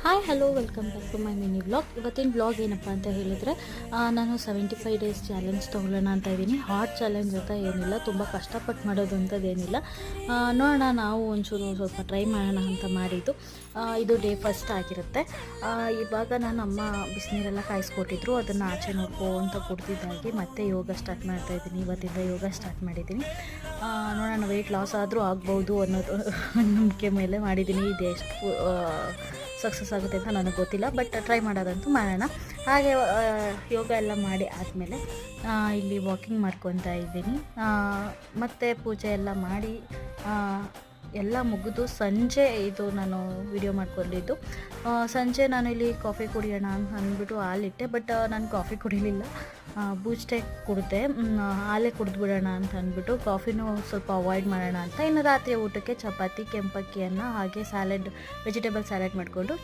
Hi hello welcome back to my mini vlog. ಇವತ್ತಿನ vlog ಏನಪ್ಪ ಅಂತ ಹೇಳಿದರೆ ನಾನು 75 ಡೇಸ್ ಚಾಲೆಂಜ್ ತೊಗೊಳ್ಳೋಣ ಅಂತ ಇದ್ದೀನಿ. ಹಾರ್ಡ್ ಚಾಲೆಂಜ್ ಅಂತ ಏನಿಲ್ಲ, ತುಂಬ ಕಷ್ಟಪಟ್ಟು ಮಾಡೋದು ಅಂಥದ್ದೇನಿಲ್ಲ. ನೋಡೋಣ, ನಾವು ಒಂಚೂರು ಸ್ವಲ್ಪ ಟ್ರೈ ಮಾಡೋಣ ಅಂತ ಮಾಡಿದ್ದು. ಇದು ಡೇ ಫಸ್ಟ್ ಆಗಿರುತ್ತೆ. ಇವಾಗ ನಾನು ಅಮ್ಮ ಬಿಸಿನೀರೆಲ್ಲ ಕಾಯಿಸ್ಕೊಟ್ಟಿದ್ರು, ಅದನ್ನು ಆಚೆ ನೋಡ್ಕೊಂತ ಕುಡ್ದಿದ್ದಾಗಿ ಮತ್ತೆ ಯೋಗ ಸ್ಟಾರ್ಟ್ ಮಾಡ್ತಾಯಿದ್ದೀನಿ. ಇವತ್ತಿಂದ ಯೋಗ ಸ್ಟಾರ್ಟ್ ಮಾಡಿದ್ದೀನಿ. ನೋಡೋಣ, ವೆಯ್ಟ್ ಲಾಸ್ ಆದರೂ ಆಗ್ಬೋದು ಅನ್ನೋದು ನಂಬಿಕೆ ಮೇಲೆ ಮಾಡಿದ್ದೀನಿ. ಇದು ಎಷ್ಟು ಸಕ್ಸಸ್ ಆಗುತ್ತೆ ಅಂತ ನನಗೆ ಗೊತ್ತಿಲ್ಲ, ಬಟ್ ಟ್ರೈ ಮಾಡೋದಂತೂ ಮಾಡೋಣ. ಹಾಗೆ ಯೋಗ ಎಲ್ಲ ಮಾಡಿ ಆದಮೇಲೆ ಇಲ್ಲಿ ವಾಕಿಂಗ್ ಮಾಡ್ಕೊತಾ ಇದ್ದೀನಿ. ಮತ್ತು ಪೂಜೆ ಎಲ್ಲ ಮಾಡಿ ಎಲ್ಲ ಮುಗಿದು ಸಂಜೆ ಇದು ನಾನು ವಿಡಿಯೋ ಮಾಡ್ಕೊಂಡಿದ್ದು. ಸಂಜೆ ನಾನು ಇಲ್ಲಿ ಕಾಫಿ ಕುಡಿಯೋಣ ಅಂತ ಅಂದ್ಬಿಟ್ಟು ಹಾಲಿಟ್ಟೆ, ಬಟ್ ನಾನು ಕಾಫಿ ಕುಡಿಲಿಲ್ಲ, ಬೂಸ್ಟೇ ಕುಡಿದೆ. ಹಾಲೇ ಕುಡಿದ್ಬಿಡೋಣ ಅಂತ ಅಂದ್ಬಿಟ್ಟು ಕಾಫಿನೂ ಸ್ವಲ್ಪ ಅವಾಯ್ಡ್ ಮಾಡೋಣ ಅಂತ. ಇನ್ನು ರಾತ್ರಿ ಊಟಕ್ಕೆ ಚಪಾತಿ, ಕೆಂಪಕ್ಕಿ ಅನ್ನ, ಹಾಗೆ ಸ್ಯಾಲೆಡ್, ವೆಜಿಟೇಬಲ್ ಸ್ಯಾಲೆಡ್ ಮಾಡಿಕೊಂಡು